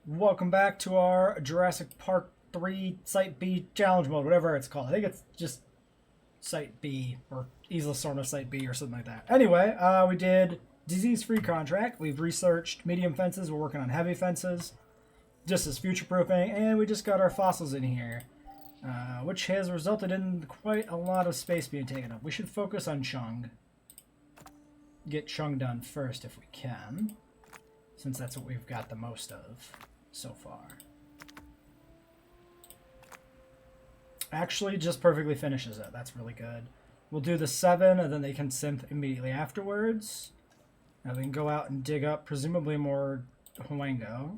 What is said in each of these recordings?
Welcome back to our Jurassic Park 3 Site B challenge mode, whatever it's called. I think it's just Site B or Isla Sorna Site B or something like that. Anyway, we did disease-free contract. We've researched medium fences. We're working on heavy fences, just as future-proofing, and we just got our fossils in here, which has resulted in quite a lot of space being taken up. We should focus on Chung. Get Chung done first if we can, since that's what we've got the most of so far. Actually, just perfectly finishes it. That's really good. We'll do the 7, and then they can synth immediately afterwards. Now we can go out and dig up, presumably more Huango.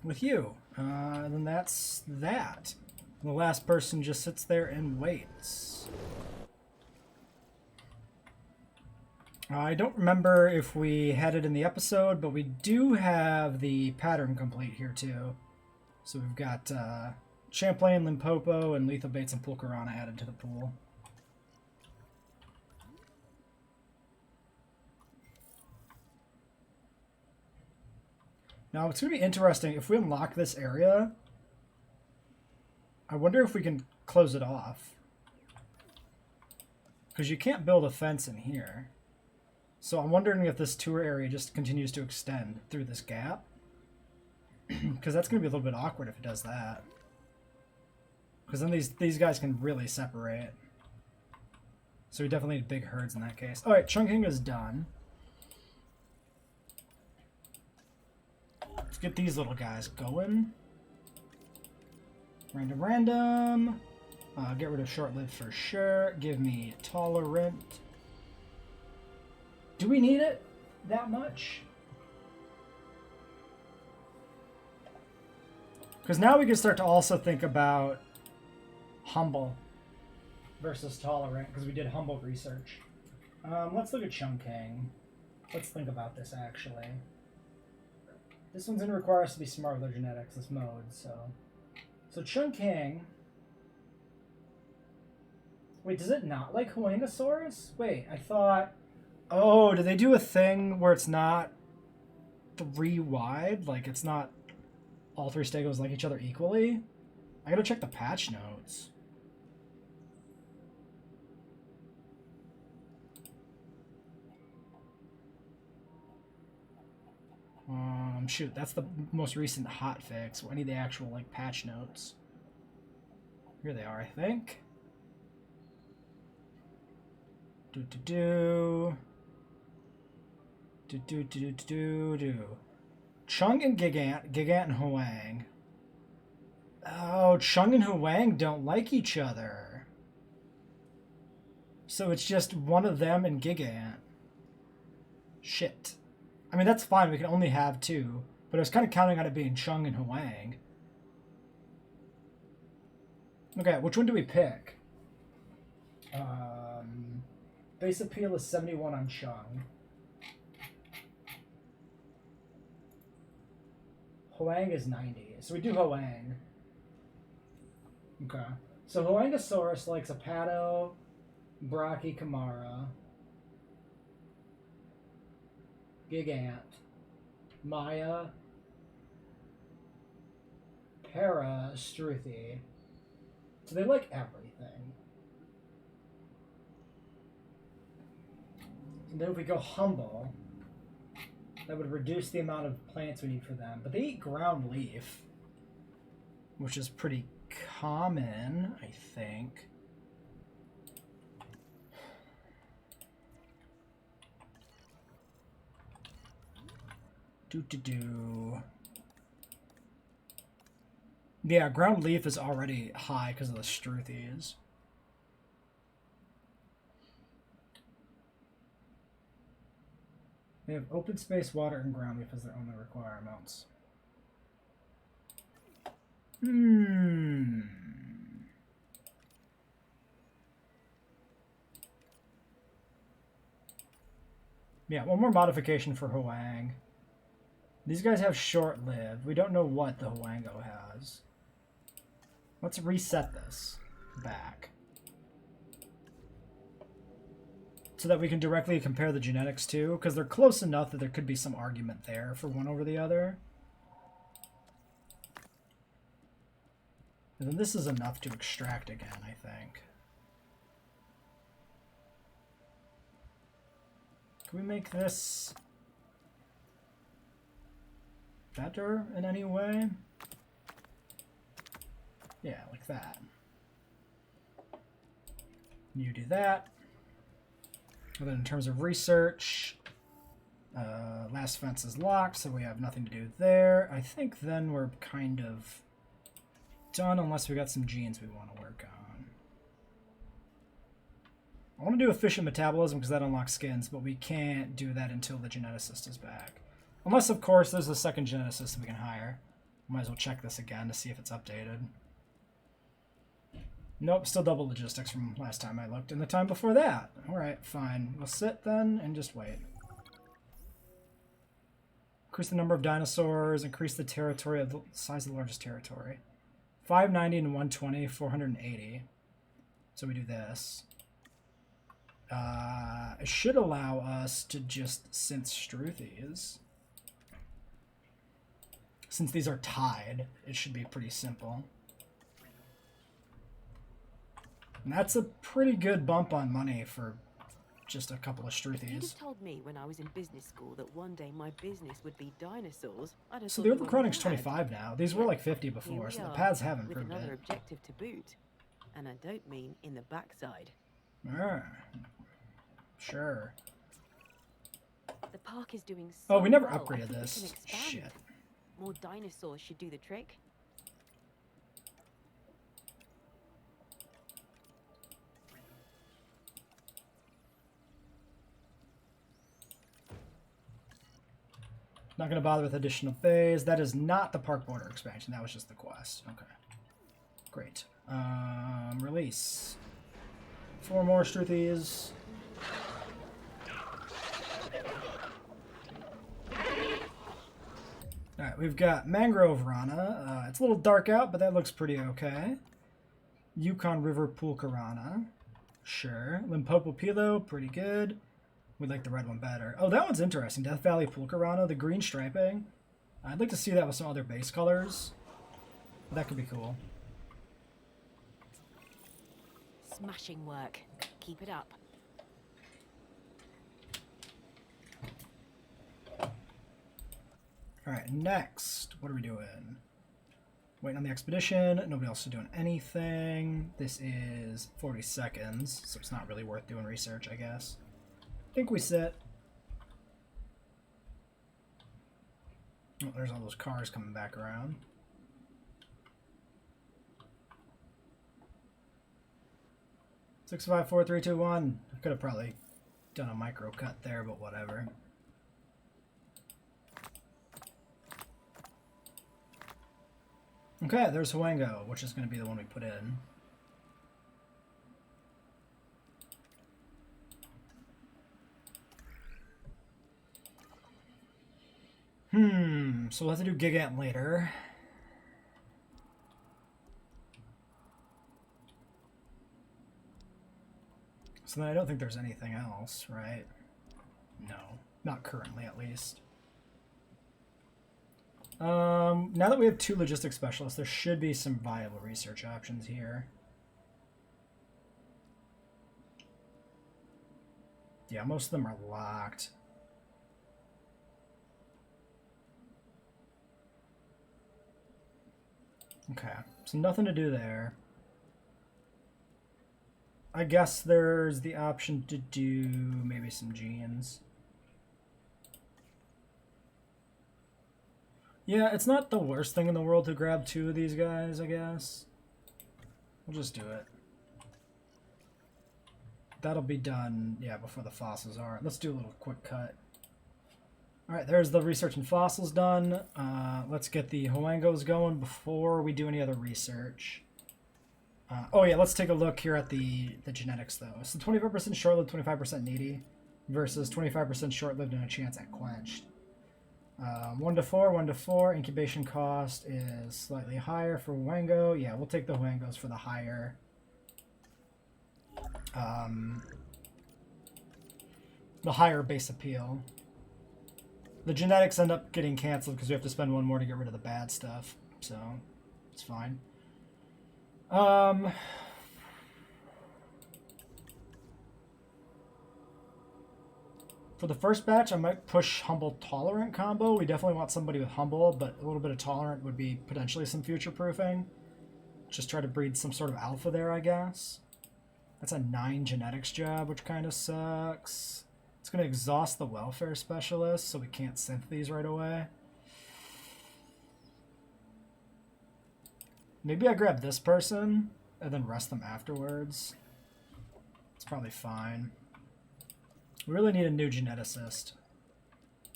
With you. And then that's that. The last person just sits there and waits. I don't remember if we had it in the episode, but we do have the pattern complete here too. So we've got Champlain, Limpopo, and Lethal Bates and Pulcarana added to the pool. Now it's going to be interesting. If we unlock this area, I wonder if we can close it off. Because you can't build a fence in here. So I'm wondering if this tour area just continues to extend through this gap. Because that's going to be a little bit awkward if it does that. Because then these guys can really separate. So we definitely need big herds in that case. Alright, chunking is done. Let's get these little guys going. Random. Get rid of short-lived for sure. Give me tolerant. Do we need it that much? Because now we can start to also think about humble versus tolerant, because we did humble research. Let's look at chunking. Let's think about this, actually. This one's going to require us to be smart with our genetics, this mode, So chunking... Wait, does it not like Huangosaurus? Wait, I thought... Oh, do they do a thing where it's not 3 wide? Like, it's not all 3 stegos like each other equally? I gotta check the patch notes. Shoot, that's the most recent hotfix. I need the actual, like, patch notes. Here they are, I think. Chung and Gigant and Huang. Oh, Chung and Huang don't like each other. So it's just one of them and Gigant. Shit. I mean, that's fine. We can only have 2. But I was kind of counting on it being Chung and Huang. Okay, which one do we pick? Base appeal is 71 on Chung. Huang is 90. So we do Huang. Okay. So Huangosaurus likes Apato, Brachii, Kamara, Gigant, Maya, Para, Struthi. So they like everything. And then if we go humble, that would reduce the amount of plants we need for them. But they eat ground leaf, which is pretty common, I think. Yeah, ground leaf is already high because of the Struthies. They have open space, water, and ground leaf as their only requirements. Yeah, one more modification for Huang. These guys have short-lived. We don't know what the Huango has. Let's reset this back so that we can directly compare the genetics too, because they're close enough that there could be some argument there for one over the other. And then this is enough to extract again, I think. Can we make this better in any way? Yeah, like that. You do that. And then in terms of research, last fence is locked, so we have nothing to do there. I think then we're kind of done unless we got some genes we want to work on. I want to do efficient metabolism because that unlocks skins, but we can't do that until the geneticist is back. Unless, of course, there's a second geneticist that we can hire. Might as well check this again to see if it's updated. Nope, still double logistics from last time I looked and the time before that. Alright, fine. We'll sit then and just wait. Increase the number of dinosaurs, increase the territory of the size of the largest territory. 590 and 120, 480. So we do this. It should allow us to just synth Struthies. Since these are tied, it should be pretty simple. And that's a pretty good bump on money for just a couple of Struthies. You'd have told me when I was in business school that one day my business would be dinosaurs. So the overcrowding's 25 now. These were like 50 before, so the paths have with improved another it. objective to boot. And I don't mean in the backside. Sure. The park is doing so Oh, we never well. I upgraded think we this. can expand. Shit. More dinosaurs should do the trick. Not going to bother with additional bays. That is not the park border expansion. That was just the quest. Okay. Great. Release. 4 more Struthies. Alright, we've got Mangrove Rana. It's a little dark out, but that looks pretty okay. Yukon River Pulkarana. Sure. Limpopo Pilo, pretty good. We like the red one better. Oh, that one's interesting. Death Valley Pulkarana, the green striping. I'd like to see that with some other base colors. That could be cool. Smashing work. Keep it up. Alright, next. What are we doing? Waiting on the expedition. Nobody else is doing anything. This is 40 seconds, so it's not really worth doing research, I guess. I think we sit. Oh, there's all those cars coming back around. Six, 5, 4, 3, 2, 1. I could have probably done a micro cut there, but whatever. Okay, there's Huango, which is going to be the one we put in. So we'll have to do Gigant later. So then I don't think there's anything else, right? No, not currently at least. Now that we have 2 logistics specialists, there should be some viable research options here. Yeah, most of them are locked. Okay, so nothing to do there. I guess there's the option to do maybe some genes. Yeah, it's not the worst thing in the world to grab 2 of these guys, I guess. We'll just do it. That'll be done, yeah, before the fossils are. Let's do a little quick cut. Alright, there's the research and fossils done. Let's get the Huangos going before we do any other research. Oh yeah, let's take a look here at the genetics though. So 25% short-lived, 25% needy versus 25% short-lived and a chance at quenched. 1 to 4, 1 to 4. Incubation cost is slightly higher for Huango. Yeah, we'll take the Huangos for the higher. the higher base appeal. The genetics end up getting canceled because we have to spend one more to get rid of the bad stuff, so it's fine. For the first batch, I might push Humble Tolerant combo. We definitely want somebody with Humble, but a little bit of Tolerant would be potentially some future proofing. Just try to breed some sort of alpha there, I guess. That's a 9 genetics job, which kind of sucks. It's going to exhaust the welfare specialist, so we can't synth these right away. Maybe I grab this person and then rest them afterwards. It's probably fine. We really need a new geneticist.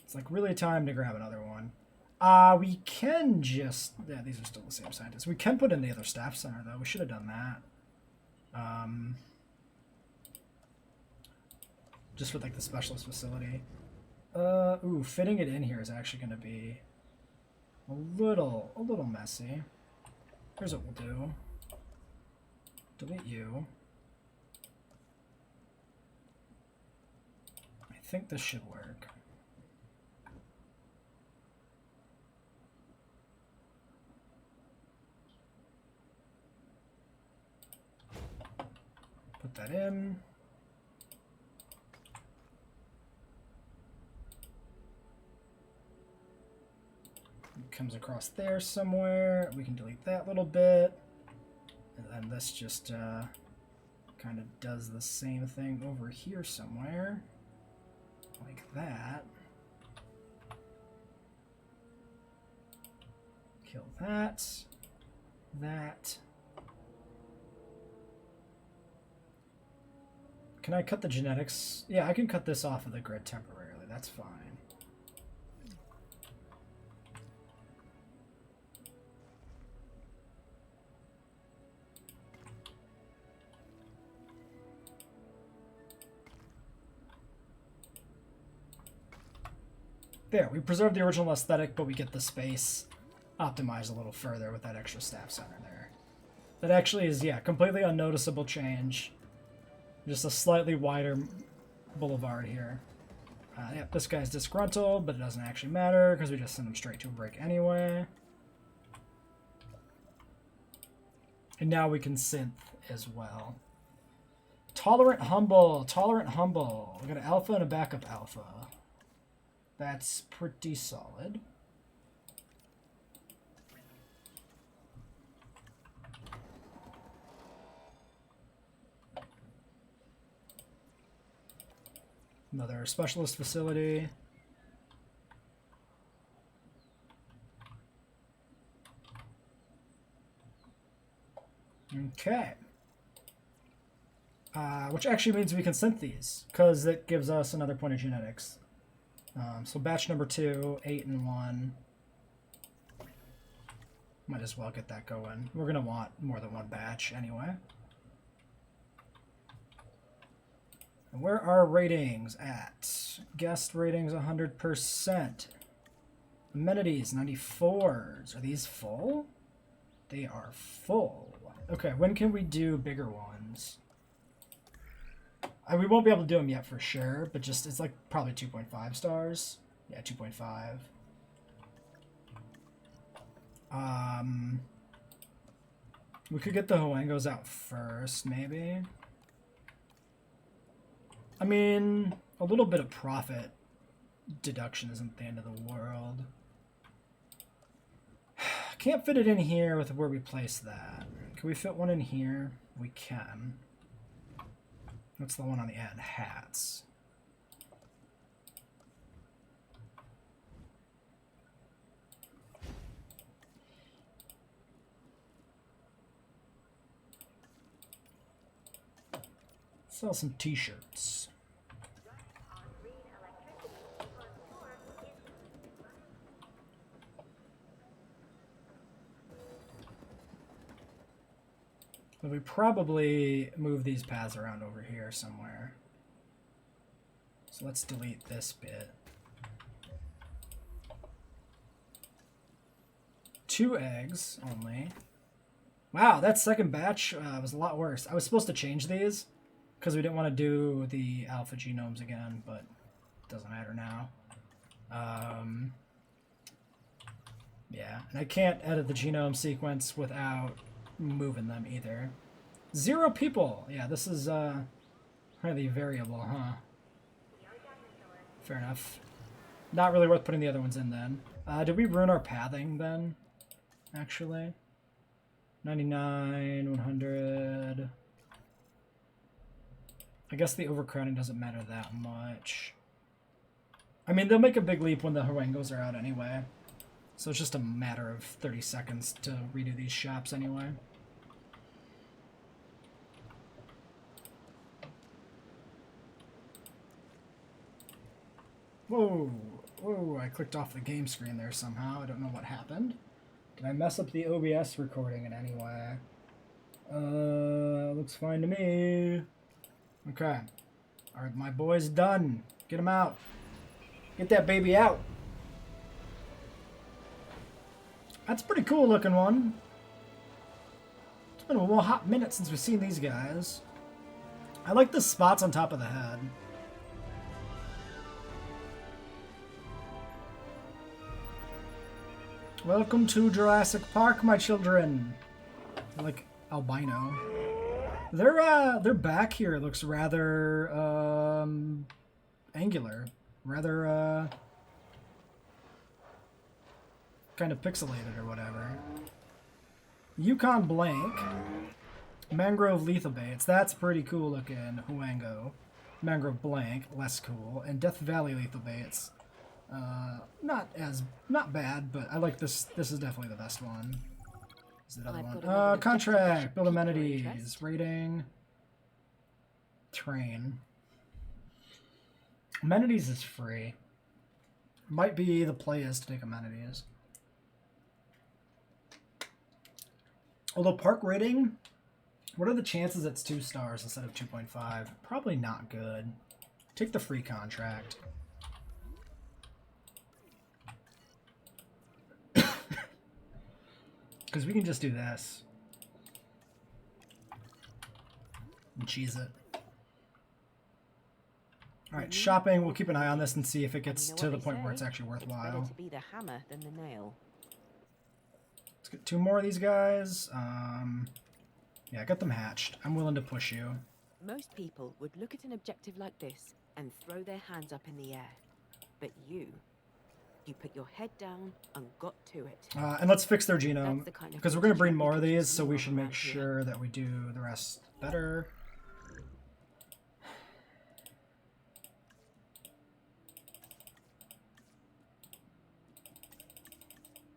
It's like really time to grab another one. We can just... Yeah, these are still the same scientists. We can put in the other staff center, though. We should have done that. Just with, like, the specialist facility. Ooh, fitting it in here is actually going to be a little messy. Here's what we'll do. Delete you. I think this should work. Put that in. It comes across there somewhere. We can delete that little bit. And then this just kind of does the same thing over here somewhere. Like that. Kill that. That. Can I cut the genetics? Yeah, I can cut this off of the grid temporarily. That's fine. There, we preserve the original aesthetic, but we get the space optimized a little further with that extra staff center there. That actually is, yeah, completely unnoticeable change. Just a slightly wider boulevard here. Yeah, this guy's disgruntled, but it doesn't actually matter because we just send him straight to a break anyway. And now we can synth as well. Tolerant Humble, Tolerant Humble. We got an alpha and a backup alpha. That's pretty solid. Another specialist facility. Okay. Which actually means we can synth these, because it gives us another point of genetics. So batch number 2, 8 and 1. Might as well get that going. We're going to want more than one batch anyway. And where are ratings at? Guest ratings 100%. Amenities 94s. Are these full? They are full. Okay, when can we do bigger ones? We won't be able to do them yet for sure, but just it's like probably 2.5 stars. Yeah, 2.5. We could get the Huangos out first, maybe. I mean, a little bit of profit deduction isn't the end of the world. Can't fit it in here with where we place that. Can we fit one in here? We can. What's the one on the end? Hats. Sell some t-shirts. But we probably move these paths around over here somewhere. So let's delete this bit. 2 eggs only. Wow, that second batch was a lot worse. I was supposed to change these because we didn't want to do the alpha genomes again, but doesn't matter now. Yeah, and I can't edit the genome sequence without moving them either. 0 people! Yeah, this is highly variable, huh? Fair enough. Not really worth putting the other ones in then. Did we ruin our pathing then? Actually? 99, 100... I guess the overcrowding doesn't matter that much. I mean, they'll make a big leap when the Huangos are out anyway. So it's just a matter of 30 seconds to redo these shops anyway. Whoa, whoa, I clicked off the game screen there somehow. I don't know what happened. Did I mess up the OBS recording in any way? Looks fine to me. Okay. Alright, my boy's done. Get him out. Get that baby out. That's a pretty cool looking one. It's been a hot minute since we've seen these guys. I like the spots on top of the head. Welcome to Jurassic Park, my children. They're like albino. Their back here looks rather angular, rather kind of pixelated or whatever. Yukon Blank, Mangrove Lethobates. That's pretty cool looking. Huango, Mangrove Blank, less cool, and Death Valley Lethobates. Not bad, but I like this. This is definitely the best one. Is the other one? Contract, build amenities, rating, train. Amenities is free. Might be the play is to take amenities. Although park rating, what are the chances it's 2 stars instead of 2.5? Probably not good. Take the free contract. Because we can just do this. And cheese it. Alright, shopping. We'll keep an eye on this and see if it gets to the point where it's actually worthwhile. It's better to be the hammer than the nail. Let's get 2 more of these guys. Yeah, get them hatched. I'm willing to push you. Most people would look at an objective like this and throw their hands up in the air. But you put your head down and got to it. And let's fix their genome, Kind of because we're going to breed more of these, so we should make sure that we do the rest better.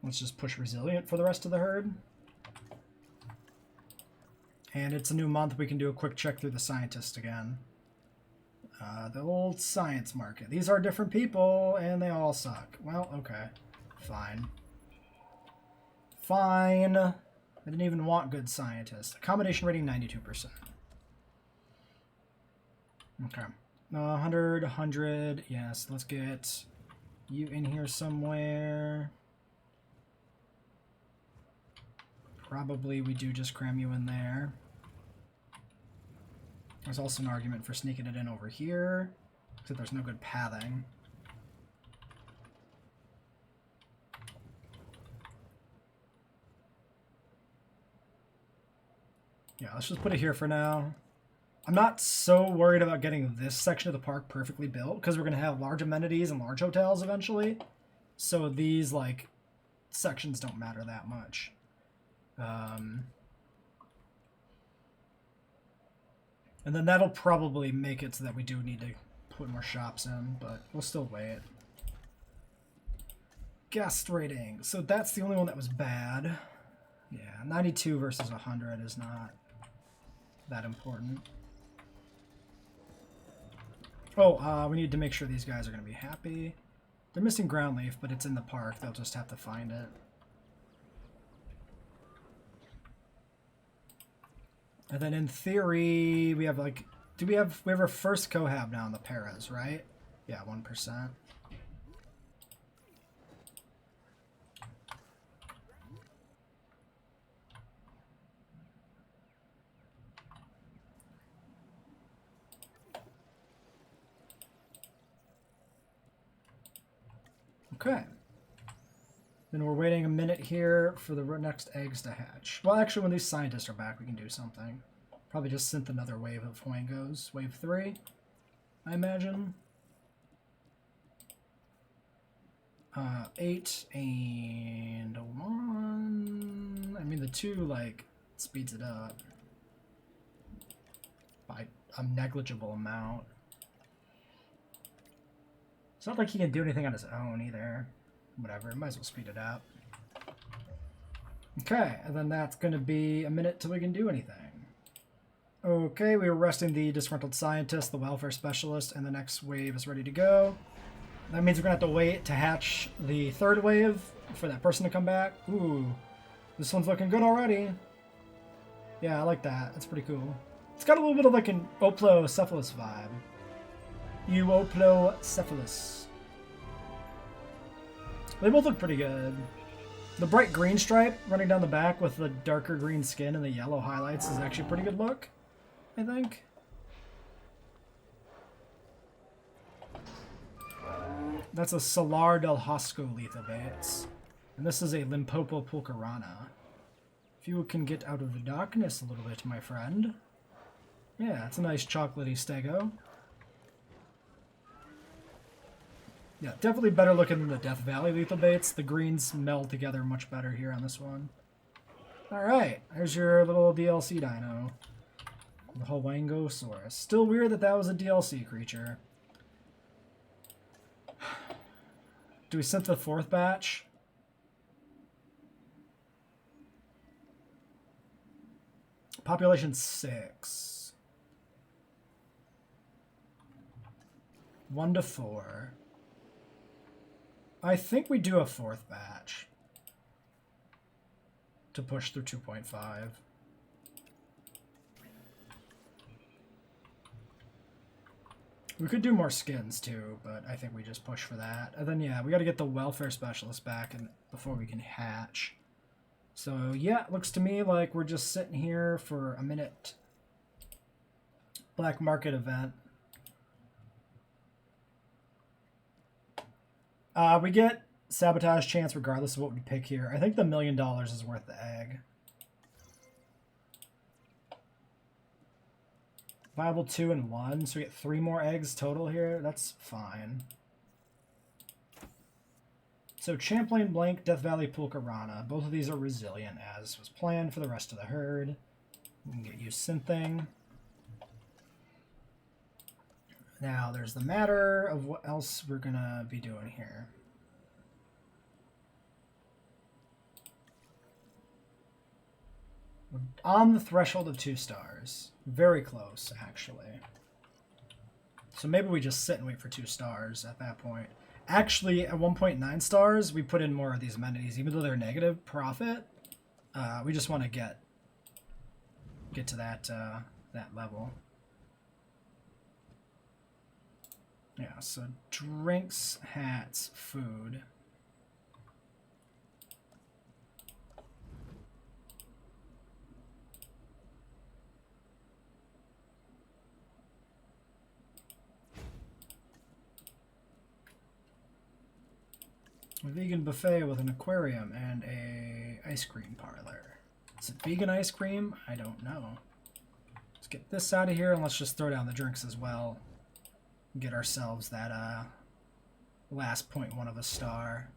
Let's just push resilient for the rest of the herd. And it's a new month, we can do a quick check through the scientist again. The old science market. These are different people, and they all suck. Well, okay. Fine. Fine. I didn't even want good scientists. Accommodation rating, 92%. Okay. 100, 100. Yes, let's get you in here somewhere. Probably we do just cram you in there. There's also an argument for sneaking it in over here, except there's no good pathing. Yeah, let's just put it here for now. I'm not so worried about getting this section of the park perfectly built, because we're going to have large amenities and large hotels eventually. So these, like, sections don't matter that much. And then that'll probably make it so that we do need to put more shops in, but we'll still wait. Guest rating. So that's the only one that was bad. Yeah, 92 versus 100 is not that important. Oh, we need to make sure these guys are going to be happy. They're missing ground leaf, but it's in the park. They'll just have to find it. And then in theory, we have like, we have our first cohab now in the paras, right? Yeah, 1%. Okay. Then we're waiting a minute here for the next eggs to hatch. Well, actually, when these scientists are back, we can do something. Probably just synth another wave of huangos. Wave 3, I imagine. 8 and 1. I mean, the 2, like, speeds it up by a negligible amount. It's not like he can do anything on his own either. Whatever, might as well speed it up. Okay, and then that's going to be a minute till we can do anything. Okay, we were resting the disgruntled scientist, the welfare specialist, and the next wave is ready to go. That means we're going to have to wait to hatch the third wave for that person to come back. Ooh, this one's looking good already. Yeah, I like that. That's pretty cool. It's got a little bit of like an Oplocephalus vibe. Oplocephalus. They both look pretty good. The bright green stripe running down the back with the darker green skin and the yellow highlights is actually a pretty good look, I think. That's a Salar del Hosco Lethobates. And this is a Limpopo Pulcherana. If you can get out of the darkness a little bit, my friend. Yeah, it's a nice chocolatey stego. Yeah, definitely better looking than the Death Valley Lethobates. The greens meld together much better here on this one. Alright, there's your little DLC dino. The Huangosaurus. Still weird that that was a DLC creature. Do we synth the fourth batch? Population 6. 1 to 4. I think we do a fourth batch to push through 2.5. We could do more skins too, but I think we just push for that. And then yeah, we got to get the welfare specialist back and before we can hatch. So yeah, it looks to me like we're just sitting here for a minute. Black market event. We get sabotage chance regardless of what we pick here. I think the $1 million is worth the egg. Viable 2 and 1, so we get 3 more eggs total here. That's fine. So Champlain Blank, Death Valley Pulcherana. Both of these are resilient as was planned for the rest of the herd. We can get you synthing. Now there's the matter of what else we're gonna be doing here. We're on the threshold of 2 stars. Very close, actually. So maybe we just sit and wait for 2 stars at that point. Actually, at 1.9 stars, we put in more of these amenities, even though they're negative profit. We just want to get to that that level. Yeah, so drinks, hats, food. A vegan buffet with an aquarium and a ice cream parlor. Is it vegan ice cream? I don't know. Let's get this out of here and let's just throw down the drinks as well. Get ourselves that last 0.1 of a star.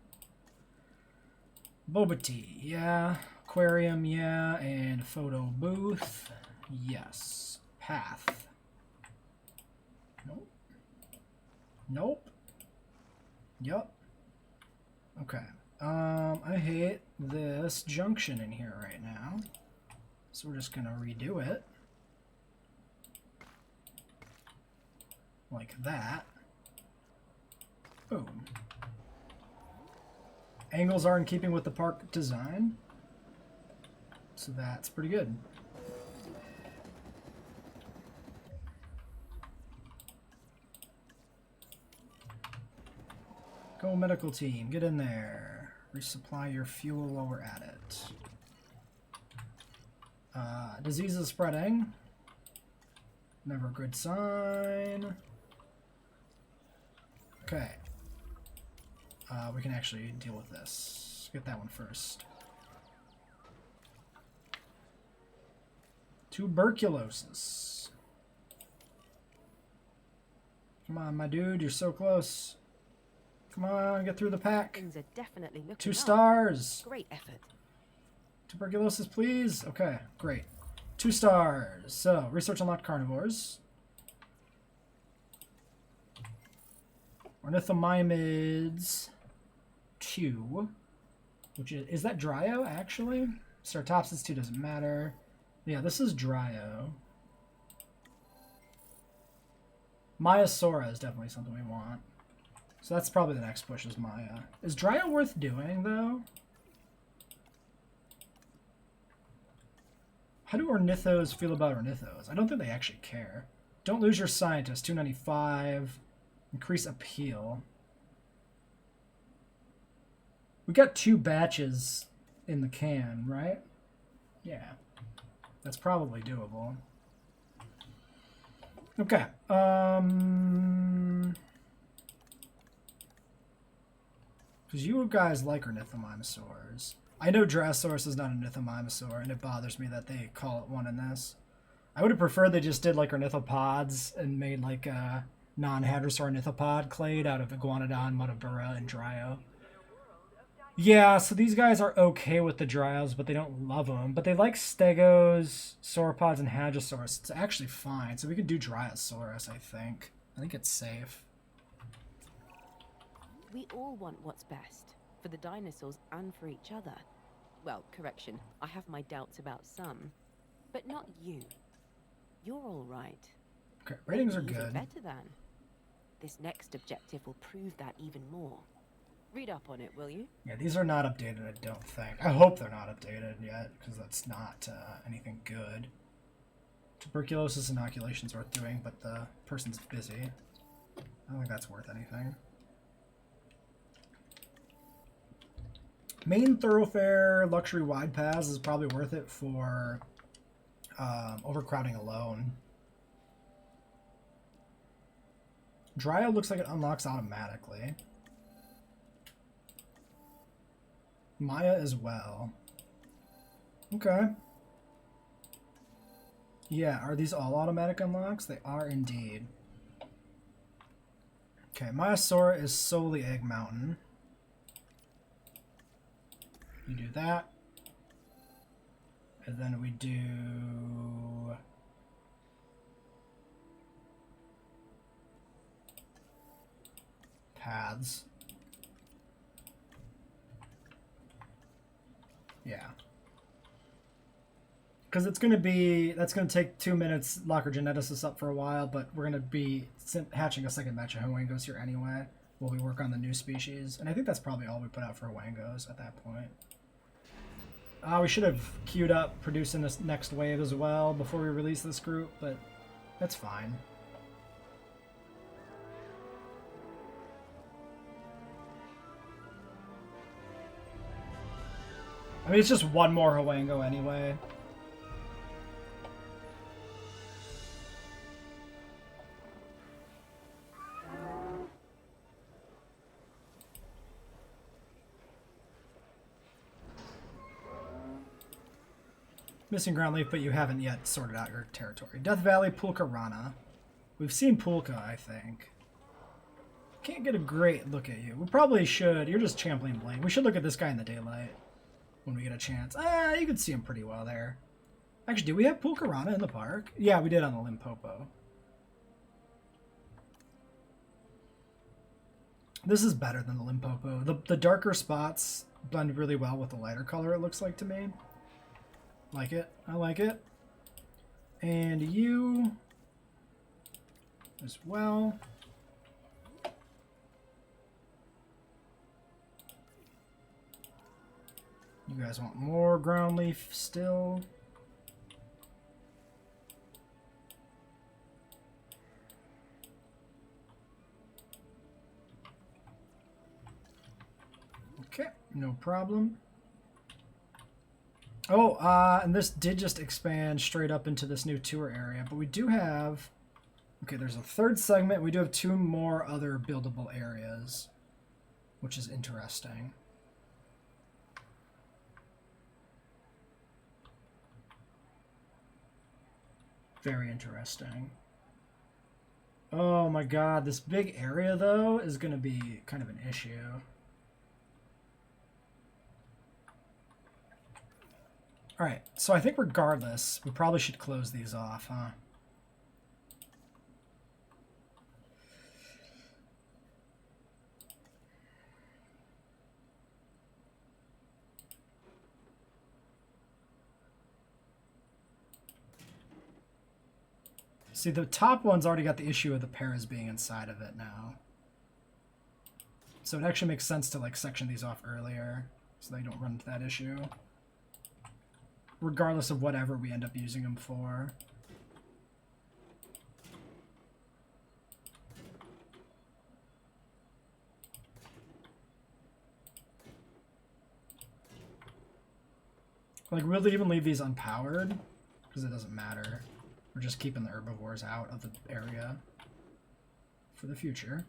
Boba tea, yeah. Aquarium, yeah. And photo booth, yes. Path. Nope. Nope. Yup. Okay. I hate this junction in here right now. So we're just gonna redo it. Like that. Boom. Angles are in keeping with the park design. So that's pretty good. Go medical team, get in there. Resupply your fuel while we're at it. Disease is spreading. Never a good sign. Okay. we can actually deal with this. Get that one first. Tuberculosis. Come on, my dude, you're so close. Come on, get through the pack. Things are definitely looking 2 up. stars. Great effort. Tuberculosis, please. Okay, great. 2 stars. So, research unlocked carnivores. Ornithomimids 2. Which is that Dryo, actually? Ceratopsis 2 doesn't matter. Yeah, this is Dryo. Maiasaura is definitely something we want. So that's probably the next push is Maya. Is Dryo worth doing, though? How do ornithos feel about ornithos? I don't think they actually care. Don't lose your scientist, 295. Increase appeal. We got 2 batches in the can, right? Yeah. That's probably doable. Okay. Because you guys like ornithomimosaurs. I know Drasaurus is not a ornithomimosaur, and it bothers me that they call it one in this. I would have preferred they just did like ornithopods and made like a non-hadrosaur ornithopod clade out of Iguanodon, Mutabura, and Dryo. Yeah, so these guys are okay with the Dryos, but they don't love them. But they like Stegos, Sauropods, and Hadrosaurs. It's actually fine. So we could do Dryosaurus, I think. I think it's safe. We all want what's best, for the dinosaurs and for each other. Well, correction, I have my doubts about some, but not you. You're all right. Okay, ratings are Maybe even good. better than. This next objective will prove that even more. Read up on it, will you? Yeah, these are not updated, I don't think. I hope they're not updated yet, because that's not anything good. Tuberculosis inoculation's worth doing, but the person's busy. I don't think that's worth anything. Main thoroughfare luxury wide paths is probably worth it for overcrowding alone. Dryo looks like it unlocks automatically. Maya as well. Okay. Yeah, are these all automatic unlocks? They are indeed. Okay, Maiasaura is solely Egg Mountain. We do that. And then we do... paths. Yeah. Because it's going to be... that's going to take 2 minutes, lock our geneticists up for a while, but we're going to be hatching a second batch of Huangos here anyway while we work on the new species. And I think that's probably all we put out for Huangos at that point. We should have queued up producing this next wave as well before we release this group, but that's fine. I mean, it's just one more Huango anyway. Missing ground leaf, but you haven't yet sorted out your territory. Death Valley, Pulkarana. We've seen Pulka, I think. Can't get a great look at you. We probably should. You're just Champlain Blank. We should look at this guy in the daylight when we get a chance. You can see him pretty well there. Actually, did we have Pulkarana in the park? Yeah, we did on the Limpopo. This is better than the Limpopo. The darker spots blend really well with the lighter color, it looks like to me. Like it. I like it. And you as well. You guys want more ground leaf still? Okay, no problem. Oh, and this did just expand straight up into this new tour area, but we do have... okay, there's a third segment. We do have 2 more other buildable areas. which is interesting. Very interesting. Oh my god, this big area though is going to be kind of an issue. Alright, so I think regardless, we probably should close these off, huh? See, the top one's already got the issue of the paras being inside of it now. So it actually makes sense to like section these off earlier so they don't run into that issue. Regardless of whatever we end up using them for. Like, we'll even leave these unpowered because it doesn't matter. We're just keeping the herbivores out of the area for the future.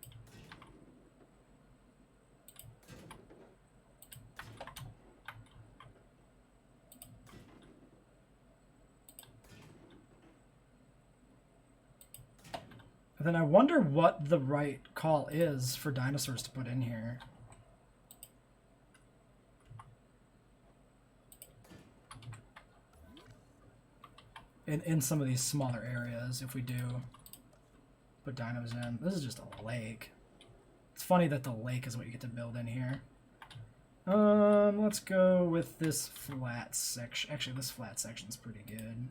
And then I wonder what the right call is for dinosaurs to put in here. In some of these smaller areas, if we do put dinos in. This is just a lake. It's funny that the lake is what you get to build in here. Let's go with this flat section. Actually, this flat section's pretty good.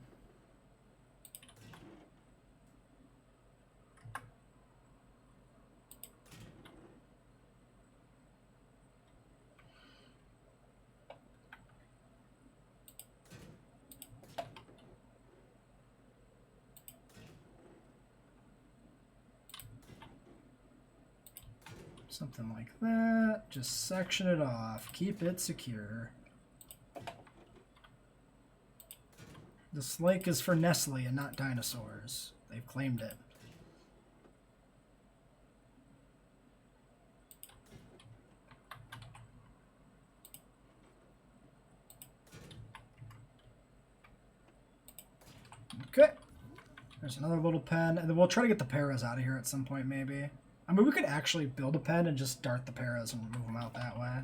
Something like that. Just section it off. Keep it secure. This lake is for Nestle and not dinosaurs. They've claimed it. Okay. There's another little pen. And then we'll try to get the paras out of here at some point, maybe. I mean, we could actually build a pen and just dart the paras and move them out that way.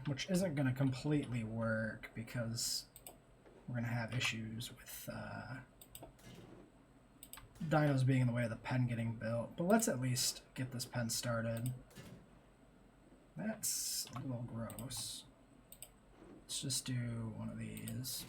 Which isn't going to completely work because we're going to have issues with dinos being in the way of the pen getting built. But let's at least get this pen started. That's a little gross. Let's just do one of these.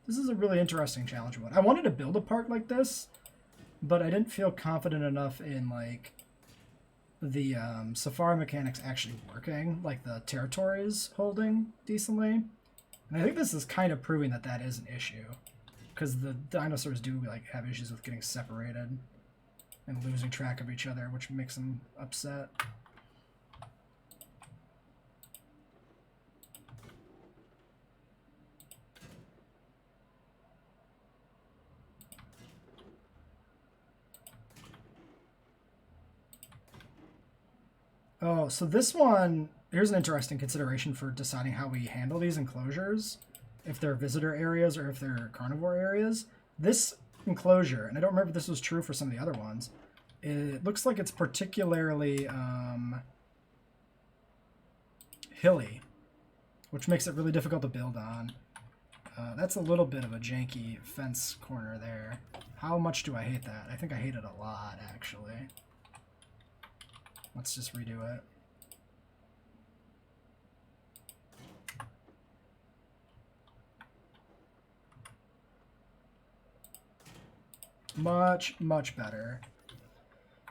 This is a really interesting challenge one. I wanted to build a park like this, but I didn't feel confident enough in like the safari mechanics actually working, like the territories holding decently. And I think this is kind of proving that that is an issue, because the dinosaurs do like have issues with getting separated and losing track of each other, which makes them upset. Oh, so this one, here's an interesting consideration for deciding how we handle these enclosures, if they're visitor areas or if they're carnivore areas. This enclosure, and I don't remember if this was true for some of the other ones, it looks like it's particularly hilly, which makes it really difficult to build on. That's a little bit of a janky fence corner there. How much do I hate that? I think I hate it a lot, actually. Let's just redo it. Much, much better.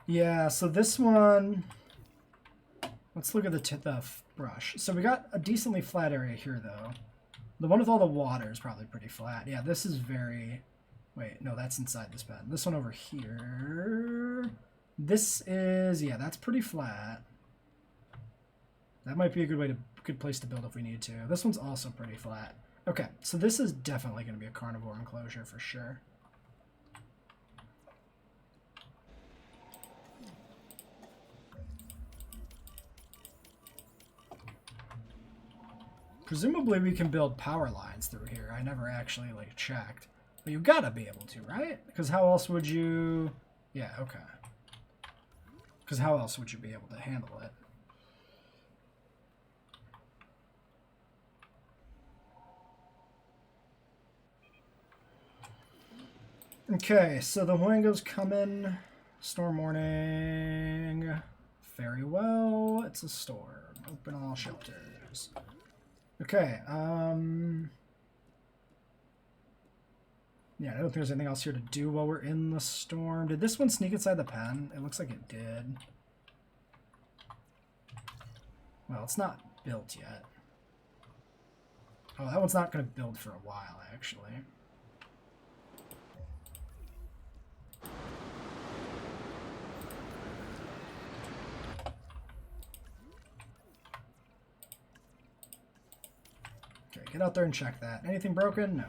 Yeah, so this one, let's look at the brush. So we got a decently flat area here, though. The one with all the water is probably pretty flat. Yeah, this is very... Wait, no, that's inside this pen. This one over here... This is... Yeah, that's pretty flat. That might be a good place to build if we need to. This one's also pretty flat. Okay, so this is definitely going to be a carnivore enclosure for sure. Presumably we can build power lines through here. I never actually, like, checked. But you gotta be able to, right? Because how else would you... Yeah, okay. Because how else would you be able to handle it? Okay, so the Huango's coming. Storm warning. Very well. It's a storm. Open all shelters. Okay, yeah, I don't think there's anything else here to do while we're in the storm. Did this one sneak inside the pen? It looks like it did. Well, it's not built yet. Oh, that one's not going to build for a while, actually. Okay, get out there and check that. Anything broken? No.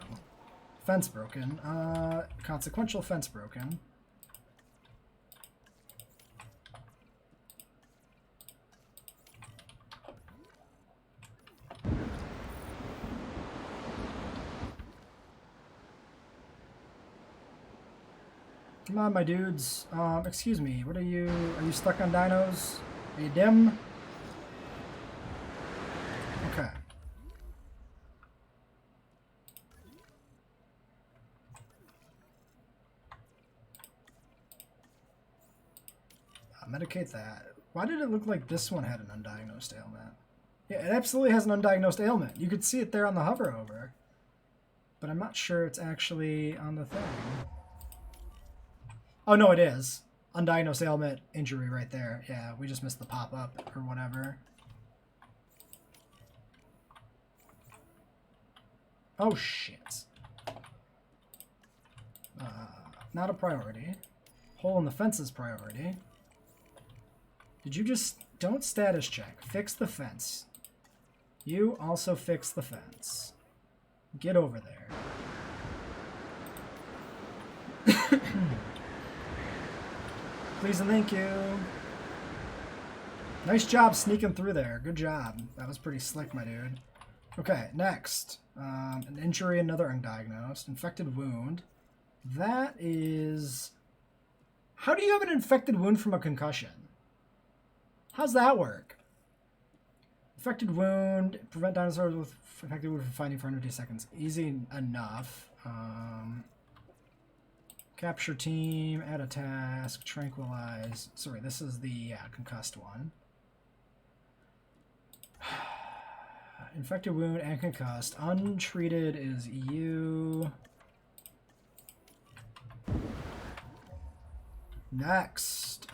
Fence broken. Consequential fence broken. Come on, my dudes. Excuse me. What are you? Are you stuck on dinos? Are you dim? Okay. Medicate that. Why did it look like this one had an undiagnosed ailment? Yeah, it absolutely has an undiagnosed ailment. You could see it there on the hover over. But I'm not sure it's actually on the thing. Oh, no, it is. Undiagnosed ailment injury right there. Yeah, we just missed the pop-up or whatever. Oh, shit. Not a priority. Hole in the fence is priority. Did you just... Don't status check. Fix the fence. You also fix the fence. Get over there. Please and thank you. Nice job sneaking through there. Good job. That was pretty slick, my dude. Okay, next. An injury, another undiagnosed. Infected wound. That is... How do you have an infected wound from a concussion? How's that work? Infected wound. Prevent dinosaurs with infected wound from fighting for 150 seconds. Easy enough. Capture team. Add a task. Tranquilize. Sorry, this is the concussed one. Infected wound and concussed. Untreated is you. Next.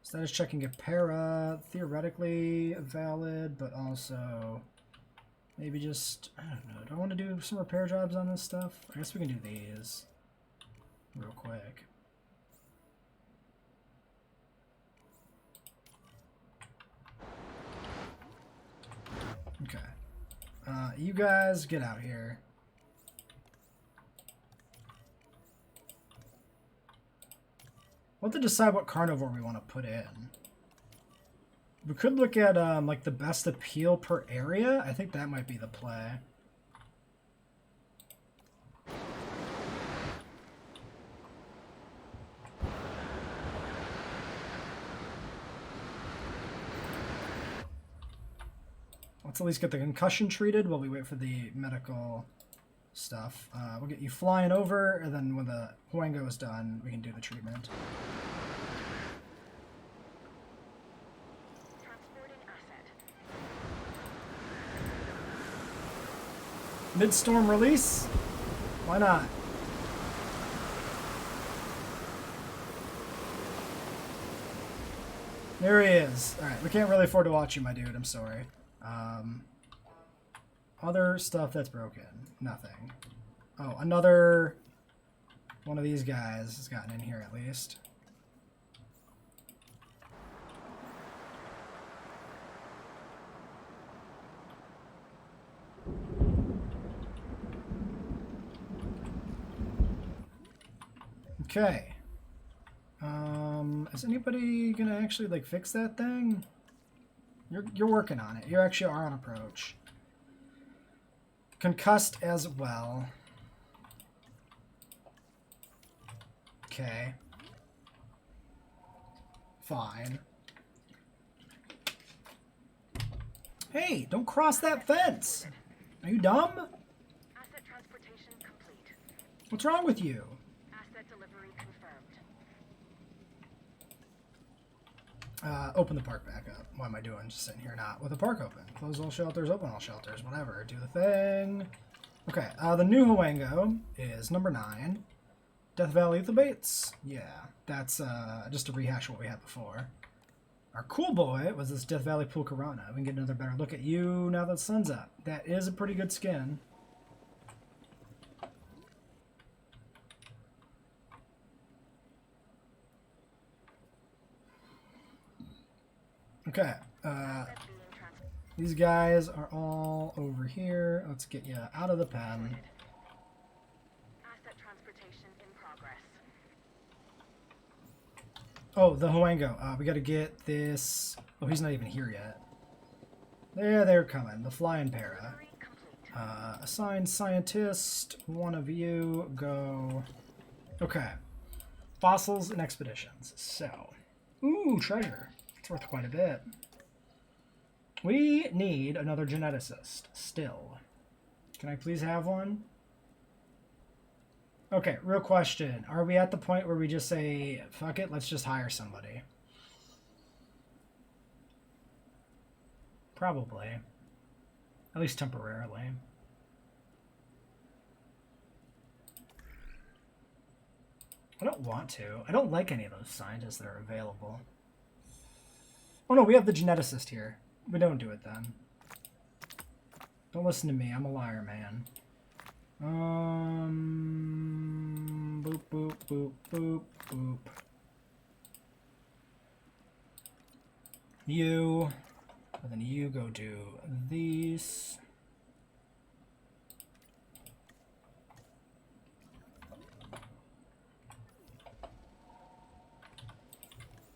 Status checking a para. Theoretically valid, but also maybe just, I don't know. Do I want to do some repair jobs on this stuff? I guess we can do these real quick. Okay. You guys get out here. We'll have to decide what carnivore we want to put in. We could look at like the best appeal per area. I think that might be the play. Let's at least get the concussion treated while we wait for the medical stuff. We'll get you flying over, and then when the Huango is done, we can do the treatment. Mid-storm release? Why not? There he is. Alright, we can't really afford to watch you, my dude. I'm sorry. Other stuff that's broken. Nothing. Oh, another one of these guys has gotten in here at least. Okay. Is anybody gonna actually like fix that thing? You're working on it. You actually are on approach. Concussed as well. Okay. Fine. Hey, don't cross that fence. Are you dumb? Asset transportation complete. What's wrong with you? Asset delivery confirmed. Open the park back up. What am I doing? Just sitting here not with the park open. Close all shelters, open all shelters, whatever. Do the thing. Okay, the new Huango is number 9. Death Valley Lethal Baits. Yeah, that's just a rehash of what we had before. Our cool boy was this Death Valley Pool Corona. We can get another better look at you now that the sun's up. That is a pretty good skin. Okay, these guys are all over here. Let's get you out of the pen. Asset transportation in progress. Oh, the Huango. We got to get this. Oh, he's not even here yet. There, they're coming. The flying para. Delivery complete. Assigned scientist. One of you go. Okay. Fossils and expeditions. So, ooh, treasure. It's worth quite a bit. We need another geneticist still. Can I please have one? Okay, real question. Are we at the point where we just say, fuck it, let's just hire somebody? Probably. At least temporarily. I don't want to. I don't like any of those scientists that are available. Oh no, we have the geneticist here. We don't do it then. Don't listen to me. I'm a liar, man. Boop, boop, boop, boop, boop. You. And then you go do these.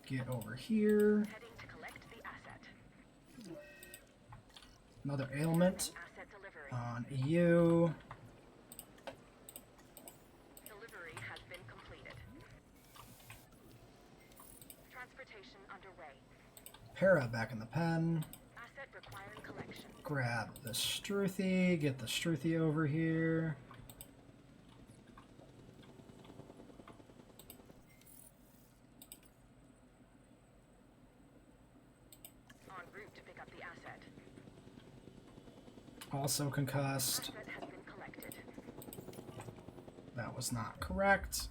Get over here. Heading to collect the asset. Another ailment Asset delivery. on you. Delivery has been completed. Transportation underway. Para back in the pen. Asset requiring collection. Grab the Struthy. Get the Struthy over here. En route to pick up the asset. Also concussed. Asset has been collected. That was not correct.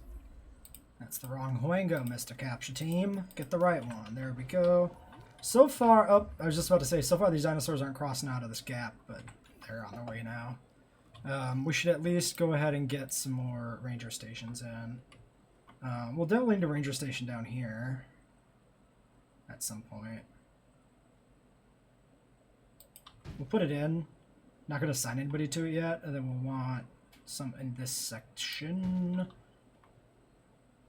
That's the wrong Huango, Mr. Capture Team. Get the right one. There we go. So far, oh, I was just about to say, so far these dinosaurs aren't crossing out of this gap, but they're on their way now. We should at least go ahead and get some more ranger stations in. We'll definitely need a ranger station down here at some point. We'll put it in. Not going to assign anybody to it yet, and then we'll want some in this section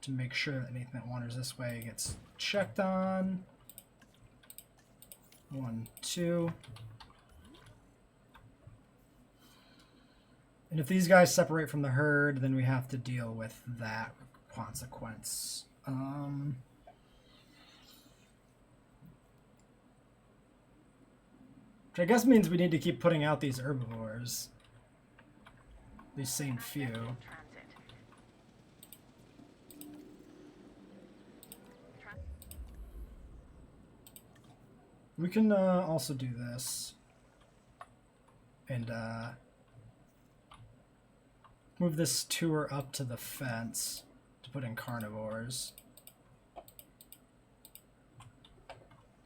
to make sure that anything that wanders this way gets checked on. 1, 2. And if these guys separate from the herd, then we have to deal with that consequence. Which I guess means we need to keep putting out these herbivores. These same few. In transit. We can also do this. And move this tour up to the fence to put in carnivores.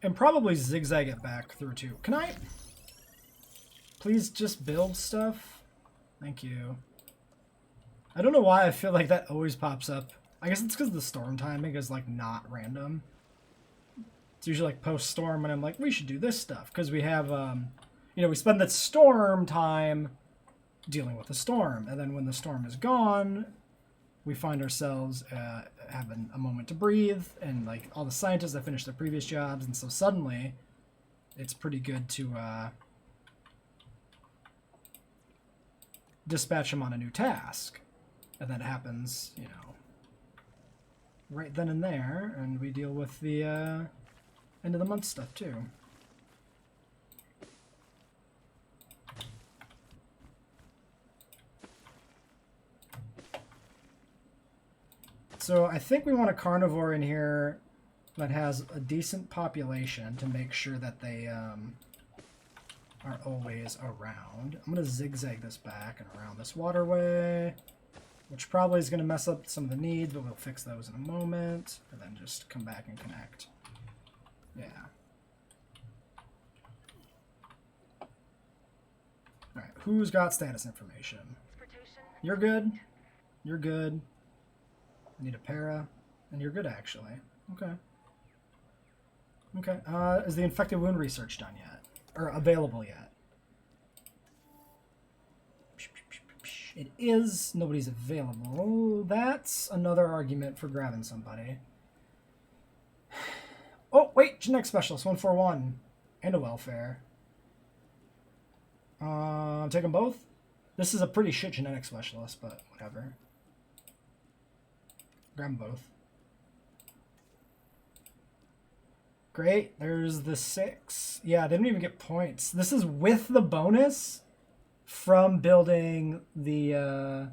And probably zigzag it back through too. Can I? Please just build stuff. Thank you. I don't know why I feel like that always pops up. I guess it's because the storm timing is like not random. It's usually like post-storm and I'm like, we should do this stuff. Because we have, you know, we spend that storm time dealing with the storm. And then when the storm is gone, we find ourselves having a moment to breathe. And like all the scientists that finished their previous jobs. And so suddenly, it's pretty good to dispatch them on a new task. And that happens, you know, right then and there. And we deal with the end of the month stuff too. So I think we want a carnivore in here that has a decent population to make sure that they are always around. I'm going to zigzag this back and around this waterway, which probably is going to mess up some of the needs, but we'll fix those in a moment, and then just come back and connect. Yeah. Alright, who's got status information? Transportation. You're good. You're good. I need a para. And you're good, actually. Okay. Okay. Is the infected wound research done yet? Or available yet? It is. Nobody's available. That's another argument for grabbing somebody. Oh, wait! Genetic Specialist, 141. And a welfare. Take them both? This is a pretty shit genetic specialist, but whatever. Grab them both. Great, there's the 6. Yeah, they didn't even get points. This is with the bonus from building the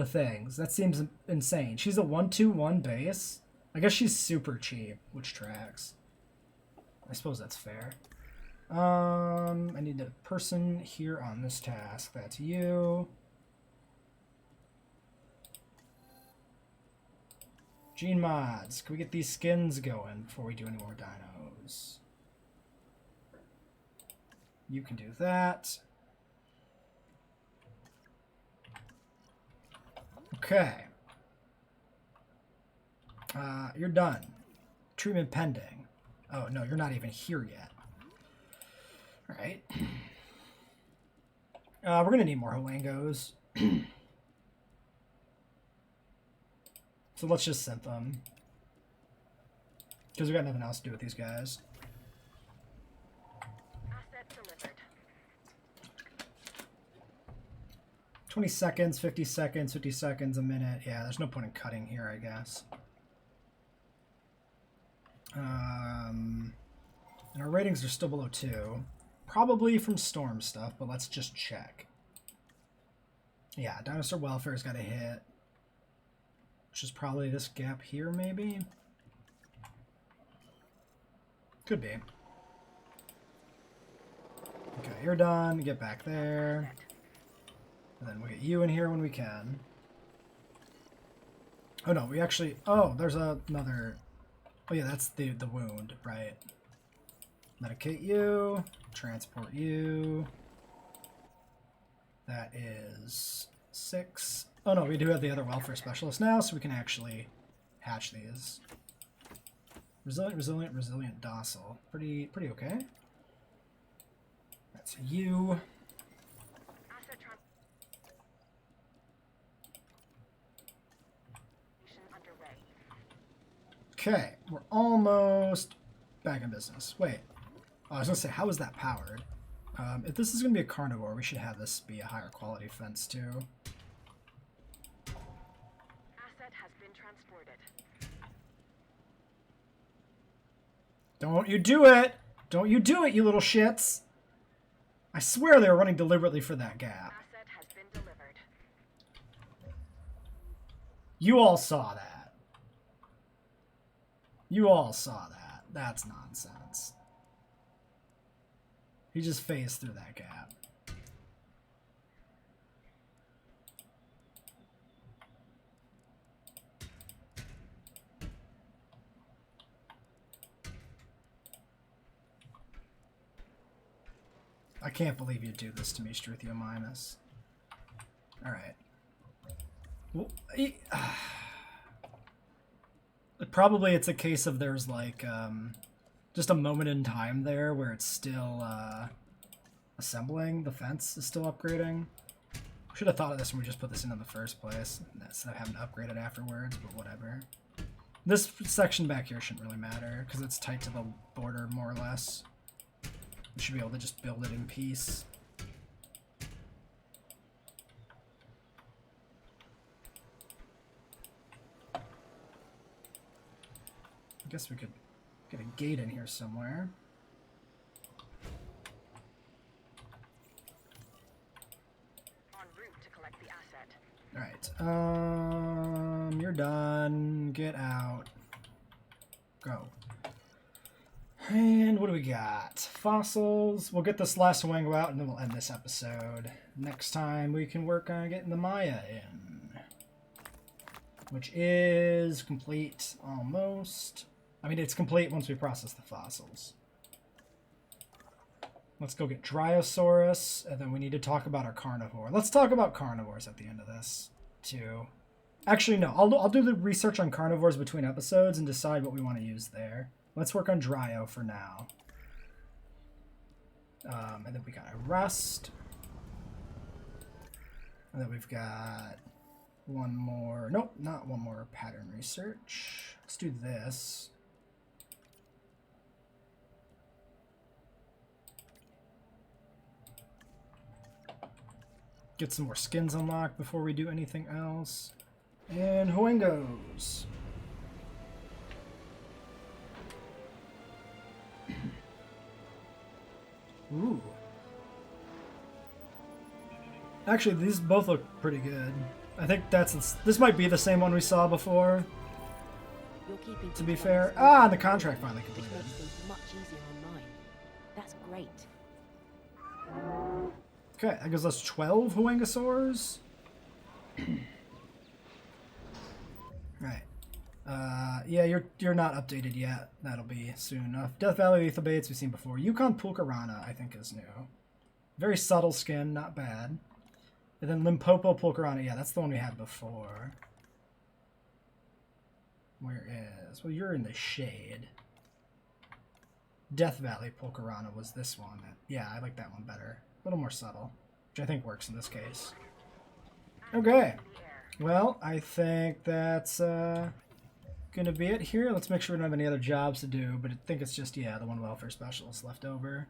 things. That seems insane. She's a 121 base. I guess she's super cheap, which tracks. I suppose that's fair. I need a person here on this task. That's you. Gene mods. Can we get these skins going before we do any more dinos? You can do that. Okay. You're done. Treatment pending. Oh, no, you're not even here yet. All right. We're going to need more Hawangos. So let's just synth them. Because we got nothing else to do with these guys. Asset delivered. 20 seconds, 50 seconds, 50 seconds, a minute. Yeah, there's no point in cutting here, I guess. And our ratings are still below 2. Probably from storm stuff, but let's just check. Yeah, dinosaur welfare's got a hit. Which is probably this gap here, maybe? Could be. Okay, you're done. Get back there. And then we'll get you in here when we can. Oh, no, we actually... Oh, there's another... Oh, yeah, that's the wound, right. Medicate you. Transport you. That is 6. Oh no, we do have the other welfare specialist now, so we can actually hatch these. Resilient, resilient, resilient, docile. Pretty okay. That's you. Asset underway. Okay, we're almost back in business. Wait. Oh, I was gonna say, how is that powered? If this is gonna be a carnivore, we should have this be a higher quality fence too. Asset has been transported. Don't you do it! Don't you do it, you little shits! I swear they were running deliberately for that gap. Asset has been delivered. You all saw that. You all saw that. That's nonsense. He just phased through that gap. I can't believe you do this to me, Struthio Minus. Alright. Well, probably it's a case of there's like just a moment in time there where it's still assembling. The fence is still upgrading. Should have thought of this when we just put this in the first place instead of having to upgrade it afterwards, but whatever. This section back here shouldn't really matter because it's tight to the border more or less. We should be able to just build it in peace. I guess we could get a gate in here somewhere. En route to collect the asset. Alright, you're done. Get out. Go. And what do we got? Fossils. We'll get this last Wango out and then we'll end this episode. Next time we can work on getting the Maya in. Which is complete almost. I mean, it's complete once we process the fossils. Let's go get Dryosaurus, and then we need to talk about our carnivore. Let's talk about carnivores at the end of this, too. Actually, no. I'll do the research on carnivores between episodes and decide what we want to use there. Let's work on Dryo for now. And then we got a rust. And then we've got one more. Nope, not one more pattern research. Let's do this. Get some more skins unlocked before we do anything else. And Huengos. Ooh. Actually, these both look pretty good. I think this might be the same one we saw before. To be fair. Ah, the contract finally completed. Which makes things much easier on mine. That's great. Okay, that gives us 12 Huengosaurs. Right. Yeah, you're not updated yet. That'll be soon enough. Death Valley Lethal Baits we've seen before. Yukon Pulkarana, I think, is new. Very subtle skin, not bad. And then Limpopo Pulkarana, yeah, that's the one we had before. Where is... Well, you're in the shade. Death Valley Pulkarana was this one. Yeah, I like that one better. A little more subtle, which I think works in this case. Okay. Well, I think that's gonna be it here. Let's make sure we don't have any other jobs to do, but I think it's just, yeah, the one welfare specialist left over.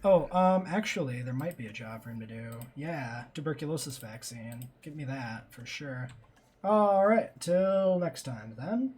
Oh, actually, there might be a job for him to do. Yeah, tuberculosis vaccine. Give me that, for sure. Alright, till next time, then.